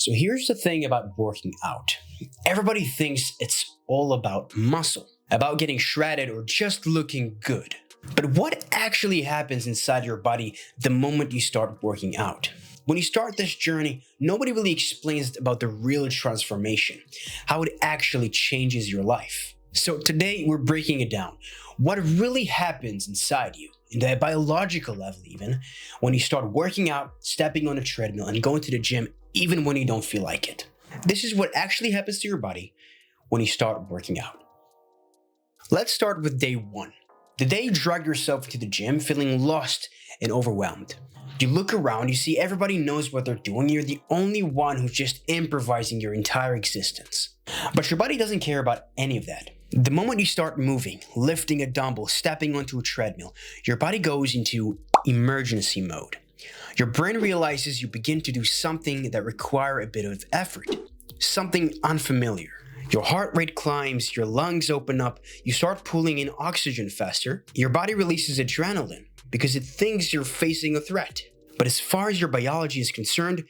So here's the thing about working out. Everybody thinks it's all about muscle, about getting shredded or just looking good. But what actually happens inside your body the moment you start working out? When you start this journey, nobody really explains about the real transformation, how it actually changes your life. So today we're breaking it down. What really happens inside you, in the biological level even, when you start working out, stepping on a treadmill, and going to the gym even when you don't feel like it. This is what actually happens to your body when you start working out. Let's start with day one. The day you drag yourself to the gym feeling lost and overwhelmed. You look around, you see everybody knows what they're doing, you're the only one who's just improvising your entire existence. But your body doesn't care about any of that. The moment you start moving, lifting a dumbbell, stepping onto a treadmill, your body goes into emergency mode. Your brain realizes you begin to do something that requires a bit of effort, something unfamiliar. Your heart rate climbs, your lungs open up, you start pulling in oxygen faster, your body releases adrenaline because it thinks you're facing a threat. But as far as your biology is concerned,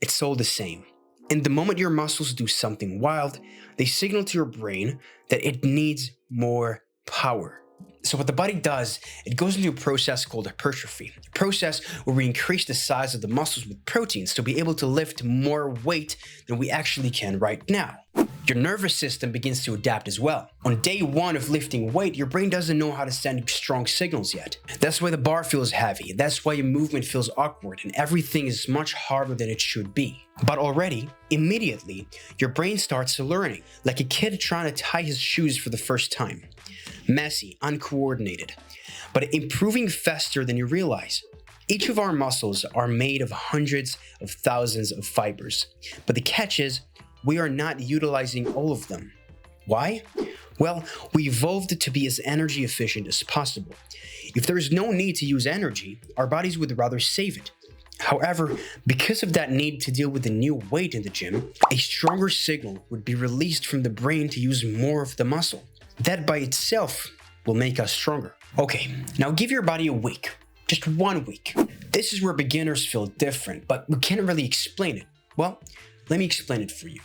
it's all the same. And the moment your muscles do something wild, they signal to your brain that it needs more power. So what the body does, it goes into a process called hypertrophy, a process where we increase the size of the muscles with proteins to be able to lift more weight than we actually can right now. Your nervous system begins to adapt as well. On day one of lifting weight, your brain doesn't know how to send strong signals yet. That's why the bar feels heavy, that's why your movement feels awkward, and everything is much harder than it should be. But already, immediately, your brain starts learning, like a kid trying to tie his shoes for the first time. Messy, uncoordinated, but improving faster than you realize. Each of our muscles are made of hundreds of thousands of fibers, but the catch is, we are not utilizing all of them. Why? Well, we evolved to be as energy efficient as possible. If there is no need to use energy, our bodies would rather save it. However, because of that need to deal with the new weight in the gym, a stronger signal would be released from the brain to use more of the muscle. That by itself will make us stronger. Okay, now give your body a week, just 1 week. This is where beginners feel different, but we can't really explain it. Well, let me explain it for you.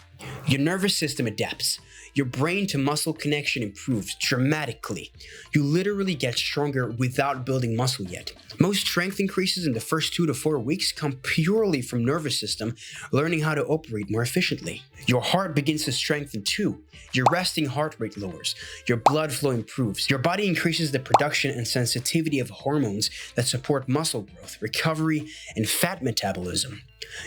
Your nervous system adapts. Your brain to muscle connection improves dramatically. You literally get stronger without building muscle yet. Most strength increases in the first 2 to 4 weeks come purely from nervous system learning how to operate more efficiently. Your heart begins to strengthen too. Your resting heart rate lowers. Your blood flow improves. Your body increases the production and sensitivity of hormones that support muscle growth, recovery, and fat metabolism.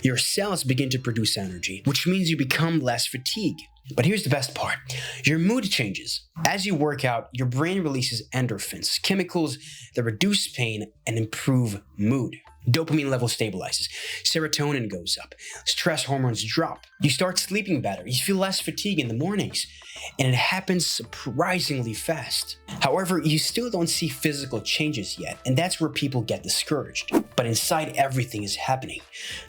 Your cells begin to produce energy, which means you become less fatigued. But here's the best part. Your mood changes. As you work out, your brain releases endorphins, chemicals that reduce pain and improve mood. Dopamine level stabilizes. Serotonin goes up. Stress hormones drop. You start sleeping better. You feel less fatigue in the mornings. And it happens surprisingly fast. However, you still don't see physical changes yet, and that's where people get discouraged. But inside, everything is happening.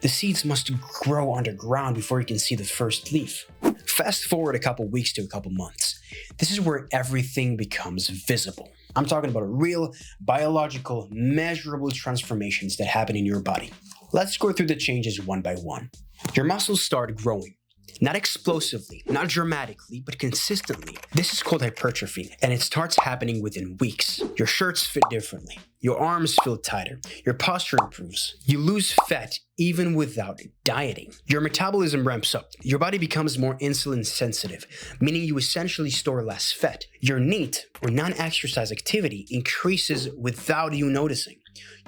The seeds must grow underground before you can see the first leaf. Fast forward a couple weeks to a couple months. This is where everything becomes visible. I'm talking about real, biological, measurable transformations that happen in your body. Let's go through the changes one by one. Your muscles start growing. Not explosively, not dramatically, but consistently. This is called hypertrophy, and it starts happening within weeks. Your shirts fit differently. Your arms feel tighter. Your posture improves. You lose fat even without dieting. Your metabolism ramps up. Your body becomes more insulin sensitive, meaning you essentially store less fat. Your NEAT, or non-exercise activity, increases without you noticing.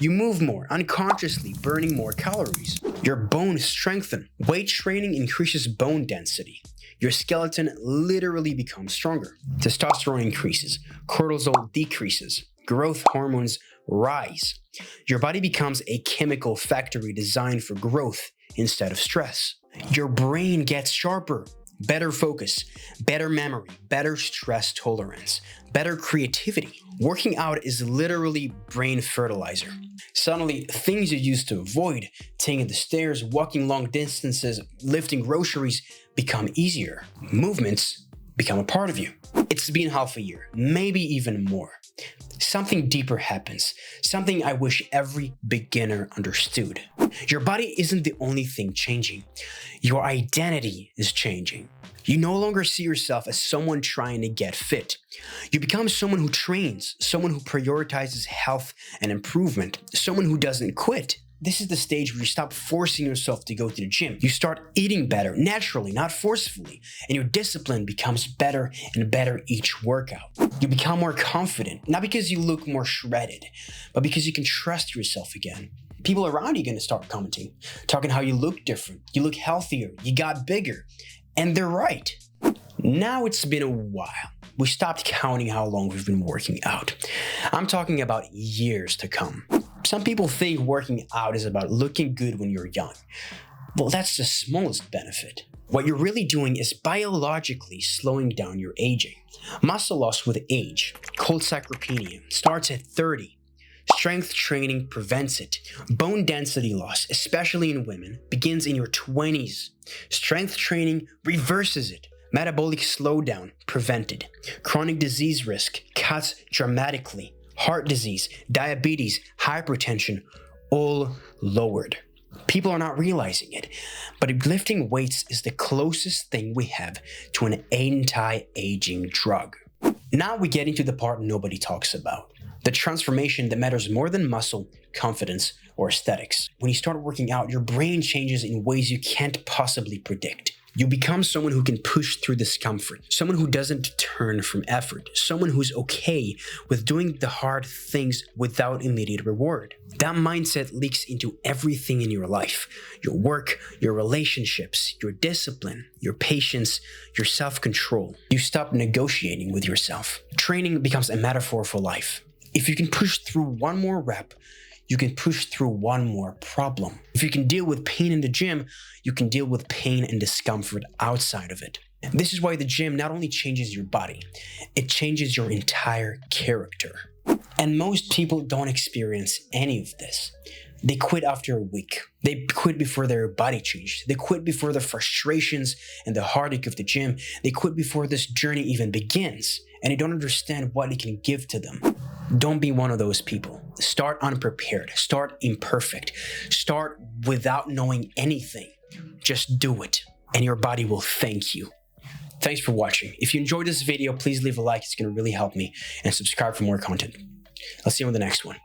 You move more, unconsciously burning more calories. Your bones strengthen. Weight training increases bone density. Your skeleton literally becomes stronger. Testosterone increases. Cortisol decreases. Growth hormones rise. Your body becomes a chemical factory designed for growth instead of stress. Your brain gets sharper. Better focus, better memory, better stress tolerance, better creativity. Working out is literally brain fertilizer. Suddenly, things you used to avoid, taking the stairs, walking long distances, lifting groceries, become easier. Movements become a part of you. It's been half a year, maybe even more. Something deeper happens, something I wish every beginner understood. Your body isn't the only thing changing. Your identity is changing. You no longer see yourself as someone trying to get fit. You become someone who trains, someone who prioritizes health and improvement, someone who doesn't quit. This is the stage where you stop forcing yourself to go to the gym. You start eating better, naturally, not forcefully, and your discipline becomes better and better each workout. You become more confident, not because you look more shredded, but because you can trust yourself again. People around you are going to start commenting, talking how you look different, you look healthier, you got bigger, and they're right. Now it's been a while. We stopped counting how long we've been working out. I'm talking about years to come. Some people think working out is about looking good when you're young. Well, that's the smallest benefit. What you're really doing is biologically slowing down your aging. Muscle loss with age, called sarcopenia, starts at 30. Strength training prevents it. Bone density loss, especially in women, begins in your 20s. Strength training reverses it. Metabolic slowdown prevented. Chronic disease risk cuts dramatically. Heart disease, diabetes, hypertension, all lowered. People are not realizing it, but lifting weights is the closest thing we have to an anti-aging drug. Now we get into the part nobody talks about. The transformation that matters more than muscle, confidence, or aesthetics. When you start working out, your brain changes in ways you can't possibly predict. You become someone who can push through discomfort, someone who doesn't turn from effort, someone who's okay with doing the hard things without immediate reward. That mindset leaks into everything in your life: your work, your relationships, your discipline, your patience, your self-control. You stop negotiating with yourself. Training becomes a metaphor for life. If you can push through one more rep, you can push through one more problem. If you can deal with pain in the gym, you can deal with pain and discomfort outside of it. This is why the gym not only changes your body, it changes your entire character. And most people don't experience any of this. They quit after a week. They quit before their body changed. They quit before the frustrations and the heartache of the gym. They quit before this journey even begins, and they don't understand what it can give to them. Don't be one of those people. Start unprepared. Start imperfect. Start without knowing anything. Just do it, and your body will thank you. Thanks for watching. If you enjoyed this video, please leave a like. It's going to really help me. And subscribe for more content. I'll see you on the next one.